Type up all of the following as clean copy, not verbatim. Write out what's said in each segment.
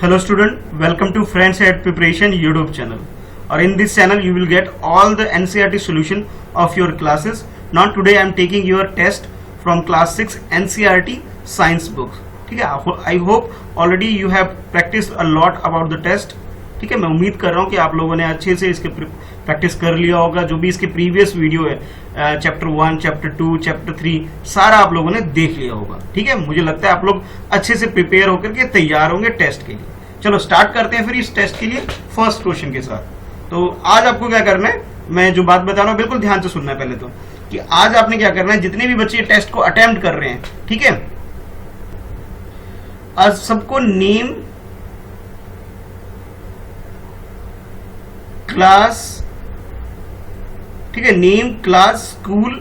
Hello student, welcome to Friends at Preparation YouTube channel. Or in this channel you will get all the NCERT solution of your classes. Now today I am taking your test from class 6 NCERT science book. ठीक है, I hope already you have practiced a lot about the test. ठीक है, मैं उम्मीद कर रहा हूँ कि आप लोगों ने अच्छे से इसके प्रैक्टिस कर लिया होगा. जो भी इसके प्रीवियस वीडियो है चैप्टर 1, चैप्टर 2, चैप्टर 3 सारा आप लोगों ने देख लिया होगा. ठीक है, मुझे लगता है आप लोग अच्छे से प्रिपेयर होकर के तैयार होंगे टेस्ट के लिए. चलो स्टार्ट करते हैं फिर इस टेस्ट के लिए फर्स्ट क्वेश्चन के साथ. तो आज आपको क्या करना है, मैं जो बात बता रहा हूँ बिल्कुल ध्यान से सुनना है. पहले तो कि आज आपने क्या करना है, जितने भी बच्चे टेस्ट को अटेम्प्ट कर रहे हैं, ठीक है, आज सबको नेम, क्लास, ठीक है, नेम, क्लास, स्कूल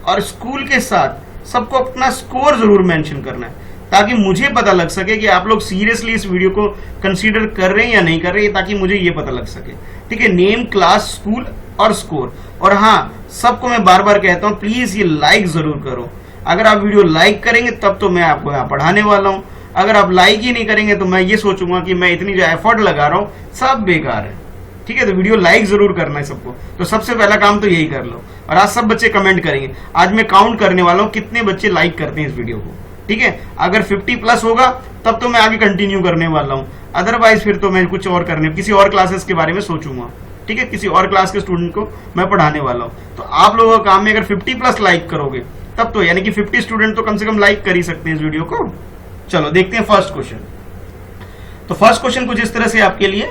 और स्कूल के साथ सबको अपना स्कोर जरूर मेंशन करना है, ताकि मुझे पता लग सके कि आप लोग सीरियसली इस वीडियो को कंसीडर कर रहे हैं या नहीं कर रहे हैं, ताकि मुझे ये पता लग सके. ठीक है, नेम, क्लास, स्कूल और स्कोर. और हाँ, सबको मैं बार बार कहता हूं प्लीज ये लाइक जरूर करो. अगर आप वीडियो लाइक करेंगे तब तो मैं आपको यहाँ पढ़ाने वाला हूं. अगर आप लाइक ही नहीं करेंगे तो मैं ये सोचूंगा कि मैं इतनी जो एफर्ट लगा रहा हूं सब बेकार है. ठीक है, तो वीडियो लाइक जरूर करना है सबको. तो सबसे पहला काम तो यही कर लो. और आज सब बच्चे कमेंट करेंगे. आज मैं काउंट करने वाला हूँ कितने बच्चे लाइक करते हैं इस वीडियो को. ठीक है, अगर 50 प्लस होगा तब तो मैं आगे कंटिन्यू करने वाला हूँ. अदरवाइज फिर तो मैं कुछ और करने, किसी और क्लासेस के बारे में सोचूंगा. ठीक है, किसी और क्लास के स्टूडेंट को मैं पढ़ाने वाला हूँ. तो आप लोगों का काम में अगर 50 प्लस लाइक करोगे तब तो, यानी कि 50 स्टूडेंट तो कम से कम लाइक कर ही सकते हैं इस वीडियो को. चलो देखते हैं फर्स्ट क्वेश्चन. तो फर्स्ट क्वेश्चन कुछ इस तरह से आपके लिए,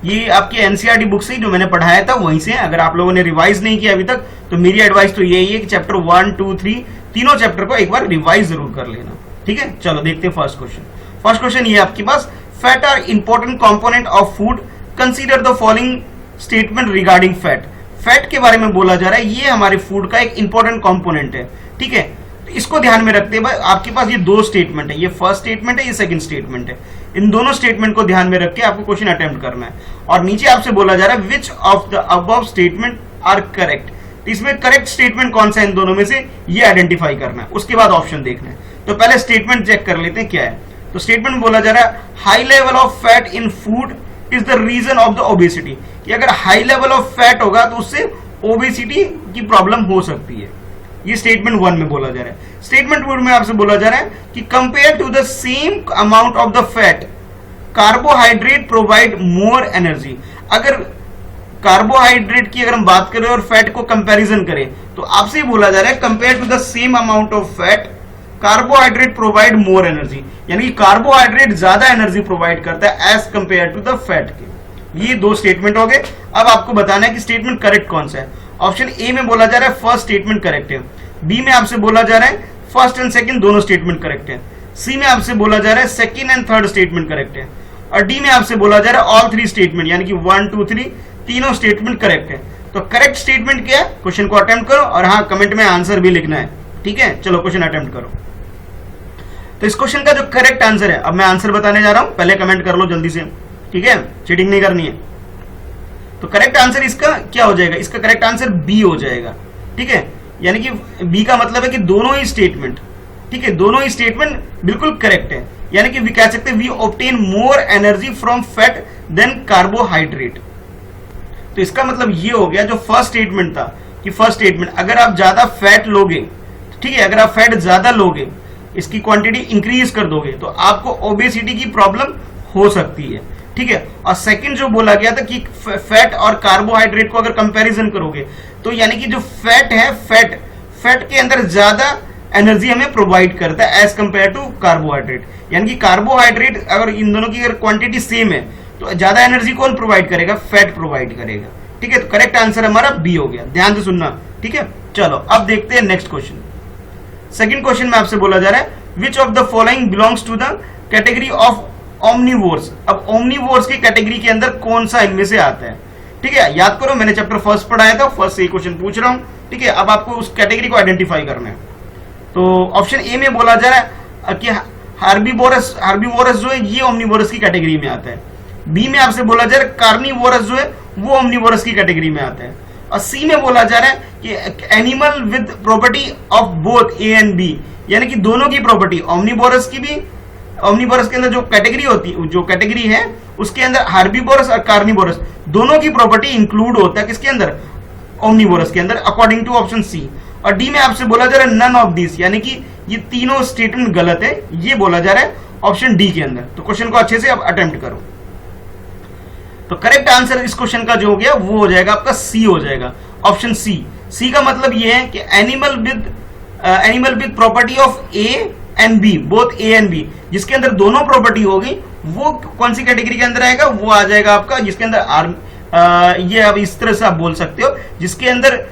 ये आपकी एनसीईआरटी बुक से जो मैंने पढ़ाया था वहीं से. अगर आप लोगों ने रिवाइज नहीं किया अभी तक तो मेरी एडवाइस तो यही है कि चैप्टर 1, 2, 3 तीनों चैप्टर को एक बार रिवाइज जरूर कर लेना. ठीक है, चलो देखते हैं फर्स्ट क्वेश्चन. फर्स्ट क्वेश्चन ये आपके पास, fat are important component of food, consider the following statement regarding fat. Fat के बारे में बोला जा रहा है, ये हमारे फूड का एक इंपॉर्टेंट कंपोनेंट है. ठीक है, तो इसको ध्यान में रखते हुए आपके पास ये दो स्टेटमेंट है, ये फर्स्ट स्टेटमेंट है, ये सेकंड स्टेटमेंट है. इन दोनों स्टेटमेंट को ध्यान में रख के आपको क्वेश्चन अटेम्प्ट करना है. और नीचे आपसे बोला जा रहा है which of the above statement are correct. इसमें करेक्ट स्टेटमेंट कौन सा है इन दोनों में से, ये आइडेंटिफाई करना है. उसके बाद ऑप्शन देखना है. तो पहले स्टेटमेंट चेक कर लेते हैं क्या है. तो स्टेटमेंट बोला जा रहा है high level of fat in food is the reason of the obesity. कि अगर हाई लेवल ऑफ फैट होगा तो उससे ओबेसिटी की प्रॉब्लम हो सकती है. ये स्टेटमेंट 1 में बोला जा रहा है. स्टेटमेंट 2 में आपसे बोला जा रहा है कि compare to the same amount of the fat carbohydrate provide more energy. अगर कार्बोहाइड्रेट की अगर हम बात करें और फैट को कंपैरिजन करें तो आपसे बोला जा रहा है compare to the same amount of fat carbohydrate provide more energy. यानी कि कार्बोहाइड्रेट ज्यादा एनर्जी प्रोवाइड करता है as compare to the fat के. ये दो स्टेटमेंट हो गए. अब आपको बताना है कि स्टेटमेंट करेक्ट कौन सा है. ऑप्शन ए में बोला जा रहा है फर्स्ट स्टेटमेंट करेक्ट है. बी में आपसे बोला जा रहा है फर्स्ट एंड सेकंड दोनों स्टेटमेंट करेक्ट है. सी में आपसे बोला जा रहा है second and third statement correct है. और डी में आपसे बोला जा रहा है ऑल 3 स्टेटमेंट, यानी कि 1, 2, 3 तीनों स्टेटमेंट करेक्ट है. तो करेक्ट स्टेटमेंट क्या है, क्वेश्चन को अटेम्प्ट करो और हाँ कमेंट में आंसर भी लिखना है. ठीक है, चलो क्वेश्चन अटेम्प्ट करो. तो इस क्वेश्चन का जो करेक्ट आंसर है, अब मैं आंसर बताने जा रहा हूं, पहले कमेंट कर लो जल्दी से. ठीक है, चीटिंग नहीं करनी है. तो करेक्ट आंसर इसका क्या हो जाएगा, इसका करेक्ट आंसर बी हो जाएगा. ठीक है, यानी कि बी का मतलब है कि दोनों ही स्टेटमेंट, ठीक है, दोनों ही स्टेटमेंट बिल्कुल करेक्ट है. यानी कि वी कह सकते हैं we obtain more energy from fat than carbohydrate. तो इसका मतलब ये हो गया जो फर्स्ट स्टेटमेंट था कि फर्स्ट स्टेटमेंट अगर आप ज्यादा फैट लोगे, ठीक है, अगर आप फैट ज्यादा लोगे, इसकी क्वांटिटी इंक्रीज कर दोगे तो आपको ओबेसिटी की प्रॉब्लम हो सकती है. ठीक है, और सेकंड जो बोला गया था कि फैट और कार्बोहाइड्रेट को अगर कंपैरिजन करोगे तो यानी कि जो फैट है, फैट के अंदर ज्यादा एनर्जी हमें प्रोवाइड करता है एज कंपेयर टू कार्बोहाइड्रेट. यानी कि कार्बोहाइड्रेट अगर इन दोनों की अगर क्वांटिटी सेम है तो ज्यादा एनर्जी कौन प्रोवाइड करेगा, फैट प्रोवाइड करेगा. ठीक है, तो करेक्ट आंसर हमारा बी हो गया. ध्यान से सुनना. ठीक है, चलो अब देखते हैं नेक्स्ट क्वेश्चन. सेकंड क्वेश्चन में आपसे बोला जा रहा है which of the following belongs to the category of omnivores. अब ओमनीवोर्स की कैटेगरी के अंदर कौन सा इनमें से आता है. ठीक है, याद करो मैंने चैप्टर फर्स्ट पढ़ाया था, फर्स्ट से क्वेश्चन पूछ रहा हूं. ठीक है, अब आपको उस कैटेगरी को आइडेंटिफाई करना है. तो ऑप्शन ए में बोला जा रहा है कि हार्बीवोरस जो है ये ओमनीवोरस की कैटेगरी में आता है. बी में आपसे बोला जा रहा है कार्निवोरस जो है वो ओमनीवोरस की कैटेगरी में आता है. और सी में बोला जा रहा है कि animal with property of both A and B, यानी कि दोनों की प्रॉपर्टी, ओमनीवोरस की भी ओमनीवोरस के अंदर जो कैटेगरी होती है, जो कैटेगरी है उसके अंदर हार्बीवोरस और कार्निवोरस दोनों की प्रॉपर्टी इंक्लूड होता है किसके अंदर, ओमनीवोरस के अंदर, अकॉर्डिंग टू ऑप्शन सी। और डी में आपसे बोला जा रहा है नन ऑफ दिस, यानी कि ये तीनों स्टेटमेंट गलत है, ये बोला जा रहा है ऑप्शन डी के अंदर। तो क्वेश्चन को अच्छे से अब अटेम्प्ट करो। तो करेक्ट आंसर इस क्वेश्चन का जो हो गया वो हो जाएगा आपका सी हो जाएगा, ऑप्शन सी। सी का मतलब ये है कि animal with property of A and B, both A and B, जिसके अंदर दोनों प्रॉपर्टी होगी वो कौन सी कैटेगरी के अंदर आएगा, वो आ जाएगा आपका जिसके अंदर ये अब इस तरह से आप बोल सकते हो, जिसके अंदर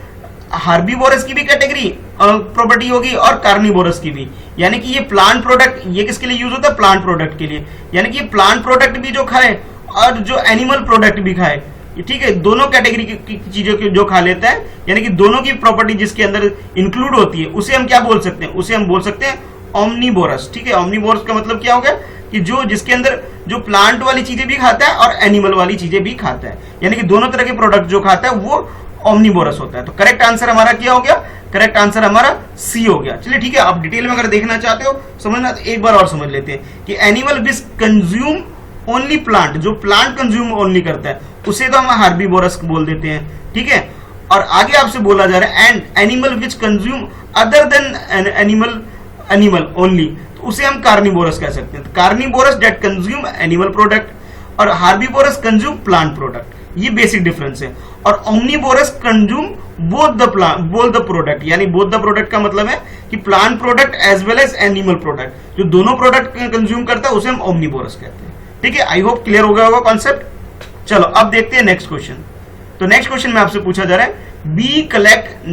हार्बीवोरस की भी कैटेगरी प्रॉपर्टी होगी और कार्निवोरस की भी। यानी कि ये प्लांट प्रोडक्ट, ये किसके लिए यूज होता है, प्लांट प्रोडक्ट के लिए। यानी कि प्लांट प्रोडक्ट भी जो खाए और जो एनिमल प्रोडक्ट भी खाए, ठीक है, दोनों कैटेगरी की चीजों जो खा लेता है, यानी कि दोनों की प्रॉपर्टी जिसके अंदर इंक्लूड होती है, उसे हम क्या बोल सकते हैं, उसे हम बोल सकते हैं ओमनीवोरस। ठीक है, ओमनीवोरस का मतलब क्या हो गया कि जो जिसके अंदर जो प्लांट वाली चीजें भी खाता है और एनिमल वाली चीजें भी खाता है, यानी कि दोनों तरह के प्रोडक्ट जो खाता है वो ओमनीवोरस होता है। तो करेक्ट आंसर हमारा क्या हो गया, करेक्ट आंसर हमारा सी हो गया। चलिए ठीक है, आप डिटेल में अगर देखना चाहते हो समझना तो एक बार और समझ लेते हैं कि animal which consume only plant, जो प्लांट कंज्यूम ओनली करता है उसे तो हम हार्बीवोरस बोल देते हैं। ठीक है, और आगे आपसे बोला जा रहा है and animal which consume other than animal only, तो उसे हम कार्निवोरस कह सकते हैं। तो carnivorous that consume animal product और हार्बीवोरस कंज्यूम प्लांट प्रोडक्ट, ये बेसिक डिफरेंस है। और omnivorous consume both the product, यानी बोथ द प्रोडक्ट का मतलब है कि plant product as well as animal product, जो दोनों प्रोडक्ट कंज्यूम करता है उसे हम ओमनीवोरस कहते हैं। ठीक है, आई होप क्लियर हो गया होगा कॉन्सेप्ट। चलो अब देखते हैं नेक्स्ट क्वेश्चन। तो नेक्स्ट क्वेश्चन में आपसे पूछा जा रहा है bee collect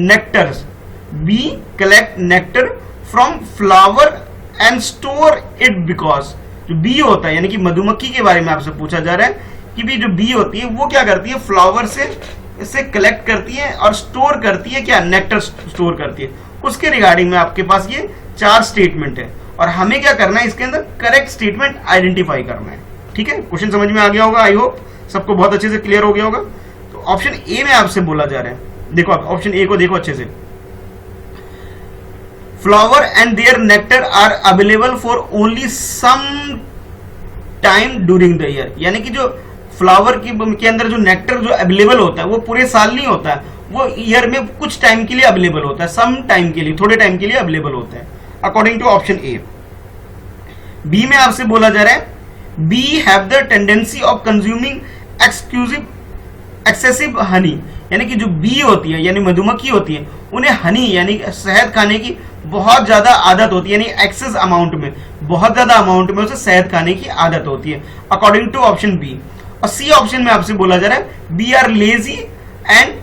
nectar from flower and store it because, जो बी होता है यानी कि मधुमक्खी के बारे में आपसे पूछा जा रहा है कि भी जो बी होती है वो क्या करती है, फ्लावर से कलेक्ट करती है और स्टोर करती है, क्या, नेक्टर स्टोर करती है। उसके रिगार्डिंग में आपके पास ये 4 स्टेटमेंट है और हमें क्या करना है, इसके अंदर करेक्ट स्टेटमेंट आइडेंटिफाई करना है। ठीक है, क्वेश्चन समझ में आ गया होगा, आई होप सबको बहुत अच्छे से क्लियर हो गया होगा। तो ऑप्शन ए में आपसे बोला जा रहा है, देखो आप ऑप्शन ए को देखो अच्छे से, flower and their nectar are available for only some time during the year, यानी कि जो फ्लावर के अंदर जो नेक्टर जो अवेलेबल होता है वो पूरे साल नहीं होता है, वो ईयर में कुछ टाइम के लिए अवेलेबल होता है, सम टाइम के लिए, थोड़े टाइम के लिए अवेलेबल होता है, according to option A. B में आपसे बोला जा रहा है bee have the tendency of consuming excessive honey, यानी कि जो बी होती है यानी मधुमक्खी होती है उन्हें हनी यानी शहद खाने की बहुत ज्यादा आदत होती है, यानी एक्सेस अमाउंट में, बहुत ज्यादा अमाउंट में उसे शहद खाने की आदत होती है, अकॉर्डिंग टू ऑप्शन बी। और सी ऑप्शन में आपसे बोला जा रहा है bee are lazy and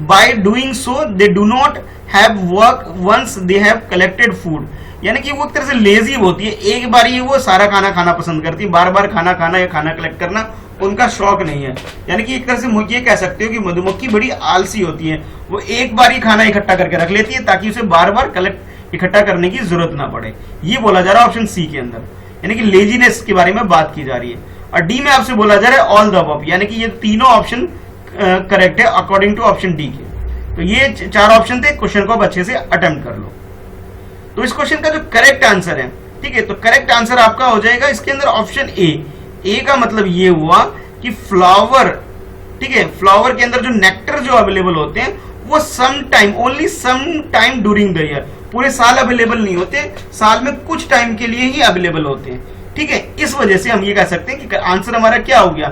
by doing so they do not have work once they have collected food, यानी कि वो एक तरह से लेजी होती है, एक बार ही वो सारा खाना खाना पसंद करती है, बार बार खाना खाना या खाना कलेक्ट करना उनका शौक नहीं है। यानी कि एक तरह से ये कह सकते हो कि मधुमक्खी बड़ी आलसी होती है, वो एक बार ही खाना इकट्ठा करके रख लेती है ताकि उसे बार बार कलेक्ट इकट्ठा करने की जरूरत ना पड़े, ये बोला जा रहा है ऑप्शन सी के अंदर, यानी कि लेजीनेस के बारे में बात की जा रही है। और डी में आपसे बोला जा रहा है ऑल द अबव, यानी कि ये तीनों ऑप्शन करेक्ट है अकॉर्डिंग टू ऑप्शन डी के। तो ये 4 ऑप्शन थे, क्वेश्चन को अब अच्छे से अटेम्प्ट कर लो। तो इस क्वेश्चन का जो करेक्ट आंसर है, ठीक है, तो करेक्ट आंसर आपका हो जाएगा इसके अंदर ऑप्शन ए। ए का मतलब ये हुआ कि फ्लावर, ठीक है, फ्लावर के अंदर जो नेक्टर जो अवेलेबल होते हैं वो some time, only some time during the year, पूरे साल अवेलेबल नहीं होते, साल में कुछ टाइम के लिए ही अवेलेबल होते हैं। ठीक है, इस वजह से हम ये कह सकते हैं कि आंसर हमारा क्या हो गया,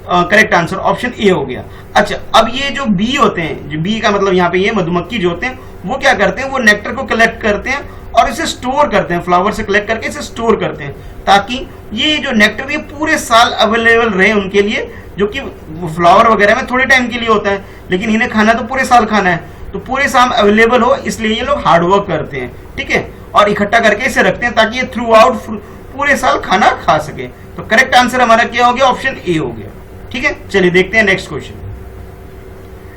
करेक्ट आंसर ऑप्शन ए हो गया। अच्छा, अब ये जो बी होते हैं, जो बी का मतलब यहाँ पे ये मधुमक्खी जो होते हैं वो क्या करते हैं, वो नेक्टर को कलेक्ट करते हैं और इसे स्टोर करते हैं, फ्लावर से कलेक्ट करके इसे स्टोर करते हैं ताकि ये जो नेक्टर ये पूरे साल अवेलेबल रहे उनके लिए, जो कि फ्लावर वगैरह में थोड़े टाइम के लिए होता है, लेकिन इन्हें खाना तो पूरे साल खाना है, तो पूरे साल अवेलेबल हो, इसलिए ये लोग हार्ड वर्क करते हैं। ठीक है, और इकट्ठा करके इसे रखते हैं ताकि ये थ्रू आउट पूरे साल खाना खा सके। तो करेक्ट आंसर हमारा क्या हो गया, ऑप्शन ए हो गया। ठीक है, चलिए देखते हैं नेक्स्ट क्वेश्चन।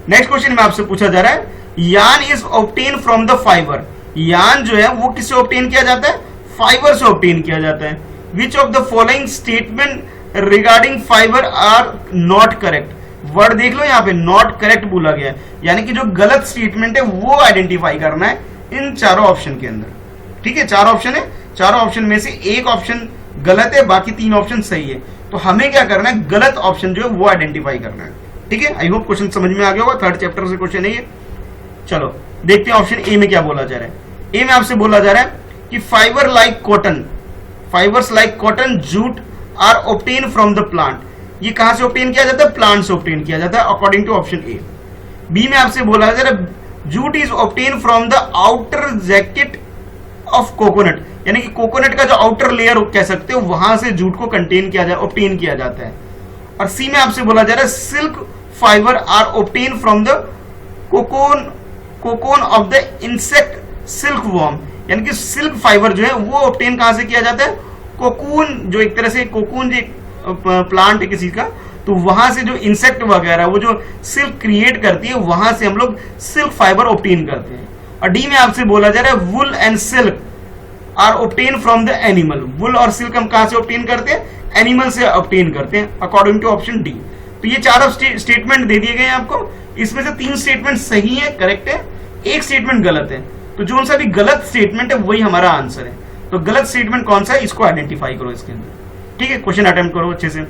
नेक्स्ट क्वेश्चन में आपसे पूछा जा रहा है yarn is obtain from the fibre, yarn जो है वो किससे ऑब्टेन किया जाता है, फाइबर से ऑब्टेन किया जाता है। Which of the following statement regarding fibre are not correct, word देख लो यहाँ पे नॉट करेक्ट बोला गया है, यानी कि जो गलत स्टेटमेंट है वो आइडेंटिफाई करना है इन चारों ऑप्शन के अंदर। ठीक है, 4 ऑप्शन है, चारों ऑप्शन में से एक ऑप्शन गलत है, बाकी 3 ऑप्शन सही है। तो हमें क्या करना है, गलत ऑप्शन जो है वो आइडेंटिफाई करना है। ठीक है, आई होप क्वेश्चन समझ में आ गया होगा, 3rd चैप्टर से क्वेश्चन है ये। चलो देखते हैं ऑप्शन ए में क्या बोला जा रहा है। ए में आपसे बोला जा रहा है कि fibre like cotton, fibres like cotton, jute are obtain from the plant. ये कहां से ऑब्टेन किया जाता है, प्लांट से ऑब्टेन किया जाता है according to option A. B में आपसे बोला जा रहा है jute is obtain from the outer jacket of coconut, यानी कि कोकोनट का जो आउटर लेयर कह सकते हो वहां से जूट को कंटेन किया जाए, ऑब्टेन किया जाता है। और सी में आपसे बोला जा रहा है silk fibre are obtain from the cocoon of the insect silk worm, यानी कि सिल्क फाइबर जो है वो ऑब्टेन कहां से किया जाता है, कोकून, जो एक तरह से कोकून जो प्लांट है किसी का, तो वहां से जो इंसेक्ट वगैरह वो जो सिल्क क्रिएट करती है वहां से हम लोग सिल्क फाइबर ऑब्टेन करते हैं। और डी में आपसे बोला जा रहा है wool and silk are obtain from the animal. Wool और सिल्क हम कहां से ऑब्टेन करते हैं, एनिमल से ऑब्टेन करते हैं अकॉर्डिंग टू ऑप्शन डी। तो ये चारों स्टेटमेंट दे दिए गए हैं आपको, इसमें से 3 स्टेटमेंट सही है, करेक्ट है, 1 स्टेटमेंट गलत है। तो जो सा भी गलत स्टेटमेंट है वही हमारा आंसर है। तो गलत स्टेटमेंट कौन सा है, इसको आइडेंटिफाई करो इसके अंदर। ठीक है, क्वेश्चन अटेम्प्ट करो अच्छे से।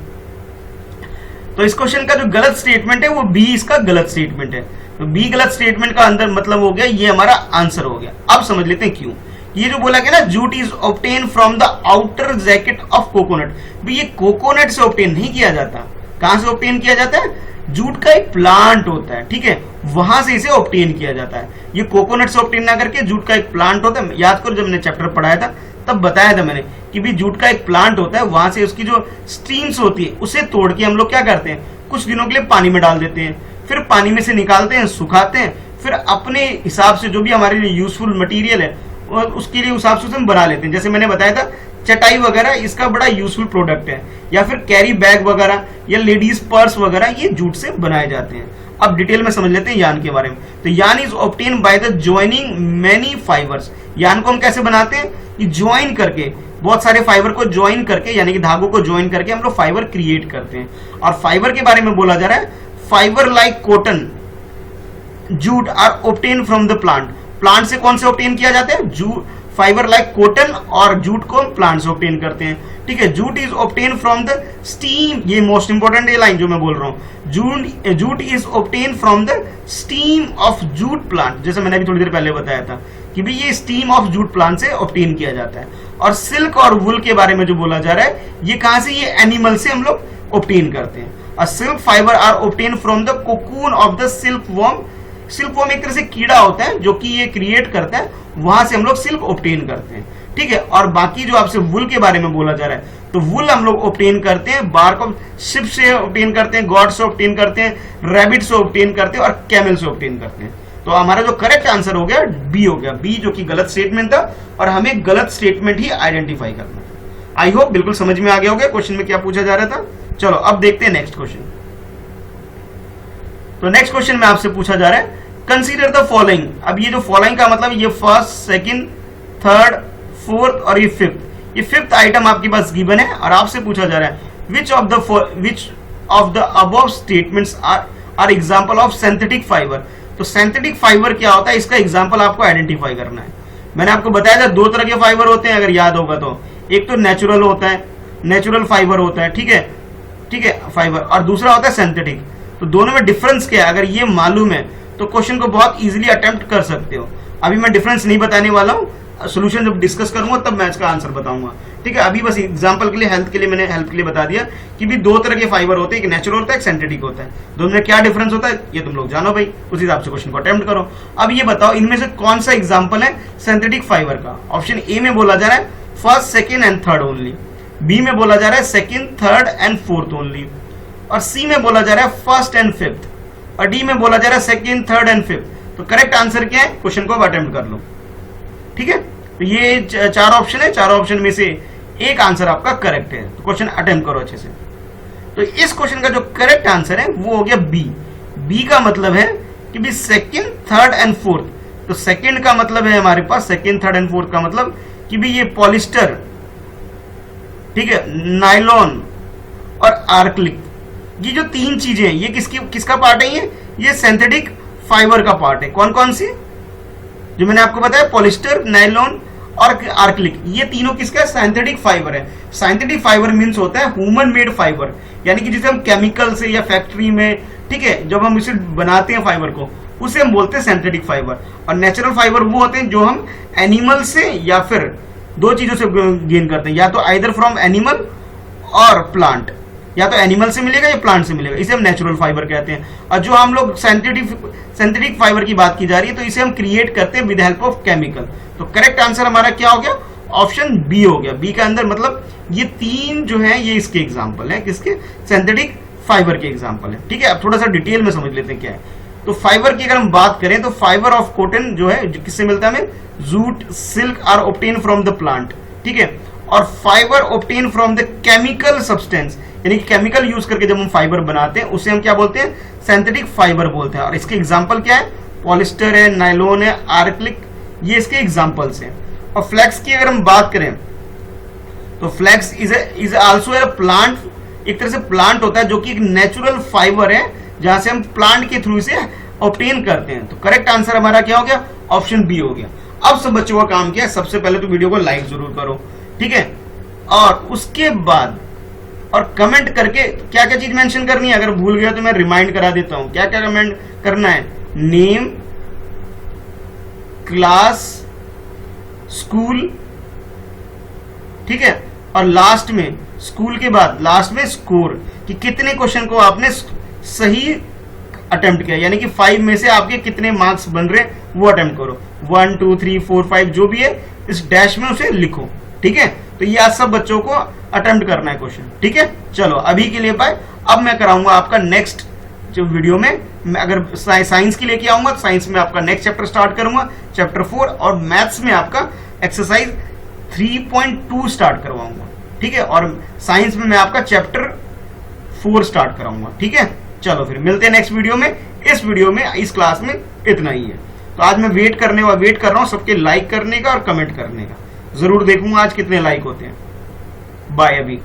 तो इस क्वेश्चन का जो गलत स्टेटमेंट है वो बी इसका गलत स्टेटमेंट है। तो बी गलत स्टेटमेंट का अंदर मतलब हो गया ये हमारा आंसर हो गया। अब समझ लेते हैं क्यों। ये जो बोला गया ना jute is obtain from the outer jacket of coconut, ये कोकोनट से ऑब्टेन नहीं किया जाता। कहां से ऑब्टेन किया जाता है, जूट का एक प्लांट होता है, ठीक है, वहां से इसे ऑब्टेन किया जाता है। ये कोकोनट से ऑब्टेन ना करके जूट का एक प्लांट होता है। याद करो जब मैंने चैप्टर पढ़ाया था तब बताया था मैंने कि भी जूट का एक प्लांट होता है, वहां से उसकी जो स्ट्रीम्स होती है उसे तोड़ के हम लोग क्या करते हैं, कुछ दिनों के लिए पानी में डाल देते हैं, फिर पानी में से निकालते हैं, सुखाते हैं, फिर अपने हिसाब से जो भी हमारे लिए यूजफुल मटेरियल है उसके लिए हिसाब से हम बना लेते हैं। जैसे मैंने बताया था चटाई वगैरह इसका बड़ा यूजफुल प्रोडक्ट है, या फिर कैरी बैग वगैरह या लेडीज पर्स वगैरह ये जूट से बनाए जाते हैं। अब डिटेल में समझ लेते हैं यान के बारे में। तो यान is obtain by the joining many fibres. यान को हम कैसे बनाते हैं, ये ज्वाइन करके, बहुत सारे फाइबर को ज्वाइन करके, यानी कि धागों को ज्वाइन करके हम लोग फाइबर क्रिएट करते हैं। और फाइबर के बारे में बोला जा रहा है fibre like cotton jute are obtain from the plant. Plant से कौन से ऑब्टेन किया जाता है, जूट, फाइबर लाइक कॉटन और जूट को प्लांट से ऑब्टेन करते हैं। ठीक है, jute is obtain from the stem, ये मोस्ट इंपोर्टेंट ये लाइन जो मैं बोल रहा हूं, jute is obtain from the stem of jute plant, जैसे मैंने अभी थोड़ी देर पहले बताया था कि भी ये स्टीम ऑफ जूट प्लांट से ऑब्टेन किया जाता है। और सिल्क और वुल के बारे में जो बोला जा रहा है ये कहां से, ये एनिमल से हम लोग ऑब्टेन करते हैं। और silk fibre are obtain from the cocoon of the silk worm. Silk worm एक तरह से कीड़ा होता है जो कि ये क्रिएट करता है, वहां से हम लोग सिल्क ऑब्टेन करते हैं। ठीक है, और बाकी जो आपसे वुल के बारे में बोला जा रहा है, तो वुल हम लोग ऑब्टेन करते हैं बार्क ऑफ शिप से ऑब्टेन करते हैं, गॉड से ऑब्टेन करते हैं, रैबिट से ऑब्टेन करते हैं और कैमल से ऑब्टेन करते हैं। तो हमारा जो करेक्ट आंसर हो गया बी हो गया, बी जो कि गलत स्टेटमेंट था और हमें गलत स्टेटमेंट ही आइडेंटिफाई करना है। आई होप बिल्कुल समझ में आ गया होगा क्वेश्चन में क्या पूछा जा रहा था। चलो अब देखते हैं नेक्स्ट क्वेश्चन। तो नेक्स्ट क्वेश्चन में आपसे पूछा जा रहा है कंसीडर द फॉलोइंग। अब ये जो फॉलोइंग का मतलब ये फर्स्ट, सेकंड, थर्ड, फोर्थ और ये फिफ्थ, ये फिफ्थ आइटम आपके पास गिवन है और आपसे पूछा जा रहा है which of the above statements are example of synthetic fibre. तो सिंथेटिक फाइबर क्या होता है, इसका एग्जांपल आपको आइडेंटिफाई करना है। मैंने आपको बताया था 2 तरह के फाइबर होते हैं अगर याद होगा तो, एक तो नेचुरल होता है, नेचुरल फाइबर होता है, ठीक है फाइबर, और दूसरा होता है सिंथेटिक। तो दोनों में डिफरेंस क्या है अगर ये मालूम है तो क्वेश्चन को बहुत इजीली अटेम्प्ट कर सकते हो। अभी मैं डिफरेंस नहीं बताने वाला हूं, सॉल्यूशन जब डिस्कस करूंगा तब मैं इसका आंसर बताऊंगा। ठीक है, अभी बस एग्जांपल के लिए हेल्प के लिए बता दिया कि भी 2 तरह के फाइबर होते हैं, एक नेचुरल होता है, एक सिंथेटिक होता है। दोनों में क्या डिफरेंस होता है ये तुम लोग जानो भाई, उस हिसाब से क्वेश्चन को अटेम्प्ट करो। अब ये बताओ इनमें से कौन सा एग्जाम्पल है सिंथेटिक फाइबर का। ऑप्शन ए में बोला जा रहा है first, second and third only, B में बोला जा रहा है second, third and fourth only, और सी में बोला जा रहा है फर्स्ट एंड फिफ्थ, और डी में बोला जा रहा है सेकेंड, थर्ड एंड फिफ्थ। तो करेक्ट आंसर क्या है, क्वेश्चन को अब अटेम्प्ट कर लो। ठीक है, तो ये 4 ऑप्शन है, 4 ऑप्शन में से एक आंसर आपका करेक्ट है। तो क्वेश्चन अटेम्प्ट करो अच्छे से। तो इस क्वेश्चन का जो करेक्ट आंसर है वो हो गया बी। बी का मतलब है कि भी सेकेंड, थर्ड एंड फोर्थ। तो सेकेंड का मतलब है हमारे पास, सेकेंड, थर्ड एंड फोर्थ का मतलब कि भी ये पॉलिस्टर, ठीक है, नायलॉन और आर्कलिक, ये जो 3 चीजें हैं ये किसका पार्ट है, ये सिंथेटिक फाइबर का पार्ट है। कौन कौन सी, जो मैंने आपको बताया पॉलिस्टर, नायलॉन और आर्कलिक, ये तीनों किसका सिंथेटिक फाइबर है। सिंथेटिक फाइबर मींस होता है ह्यूमन मेड फाइबर, यानी कि जिसे हम केमिकल से या फैक्ट्री में, ठीक है, जब हम इसे बनाते हैं फाइबर को, उसे हम बोलते हैं सिंथेटिक फाइबर। और नेचुरल फाइबर वो होते हैं जो हम एनिमल से या फिर दो चीजों से गेन करते हैं, या तो आइदर फ्रॉम एनिमल और प्लांट, या तो एनिमल से मिलेगा या प्लांट से मिलेगा, इसे हम नेचुरल फाइबर कहते हैं। और जो हम लोग सिंथेटिक फाइबर की बात की जा रही है, तो इसे हम क्रिएट करते हैं विद हेल्प ऑफ केमिकल। तो करेक्ट आंसर हमारा क्या हो गया, ऑप्शन बी हो गया। बी का अंदर मतलब ये तीन जो है ये इसके एग्जाम्पल है, किसके, सिंथेटिक फाइबर के एग्जाम्पल है। ठीक है, अब थोड़ा सा डिटेल में समझ लेते हैं क्या है। तो फाइबर की अगर हम बात करें तो फाइबर ऑफ कॉटन जो है किससे मिलता है हमें, jute, silk are obtain from the plant. ठीक है, और fibre obtain from the chemical substance, यानी कि केमिकल यूज करके जब हम फाइबर बनाते हैं उसे हम क्या बोलते हैं, सिंथेटिक फाइबर बोलते हैं। और इसके एग्जांपल क्या है, पॉलिस्टर है, नायलॉन है, आर्कलिक, ये इसके एग्जांपल्स हैं। और फ्लैक्स की अगर हम बात करें तो flax is also a plant, एक तरह से प्लांट होता है जो कि एक नेचुरल फाइबर है जहां से हम प्लांट के थ्रू इसे ऑब्टेन करते हैं। तो करेक्ट आंसर हमारा क्या हो गया, ऑप्शन बी हो गया। अब सब बच्चों का काम क्या है, सबसे पहले तो वीडियो को लाइक जरूर करो, ठीक है, और उसके बाद और कमेंट करके क्या क्या चीज मेंशन करनी है, अगर भूल गया तो मैं रिमाइंड करा देता हूं, क्या क्या कमेंट करना है, नेम, क्लास, स्कूल, ठीक है, और लास्ट में स्कूल के बाद लास्ट में स्कोर, कि कितने क्वेश्चन को आपने सही अटेम्प्ट किया, यानी कि 5 में से आपके कितने मार्क्स बन रहे वो अटेम्प्ट करो। 1 2 3 4 5 जो भी है इस डैश में उसे लिखो। ठीक है, तो ये आज सब बच्चों को अटेम्प्ट करना है क्वेश्चन। ठीक है, चलो अभी के लिए बाय। अब मैं कराऊंगा आपका नेक्स्ट जो वीडियो में, मैं अगर साइंस की लेके आऊंगा तो साइंस में आपका नेक्स्ट चैप्टर स्टार्ट करूंगा, चैप्टर 4, और मैथ्स में आपका एक्सरसाइज 3.2 स्टार्ट करवाऊंगा। ठीक है, और साइंस में मैं आपका चैप्टर 4 स्टार्ट कराऊंगा। ठीक है, चलो फिर मिलते हैं नेक्स्ट वीडियो में। इस वीडियो में, इस क्लास में इतना ही है। तो आज मैं वेट कर रहा हूं सबके लाइक करने का और कमेंट करने का। जरूर देखूंगा आज कितने लाइक होते हैं। बाय अभी।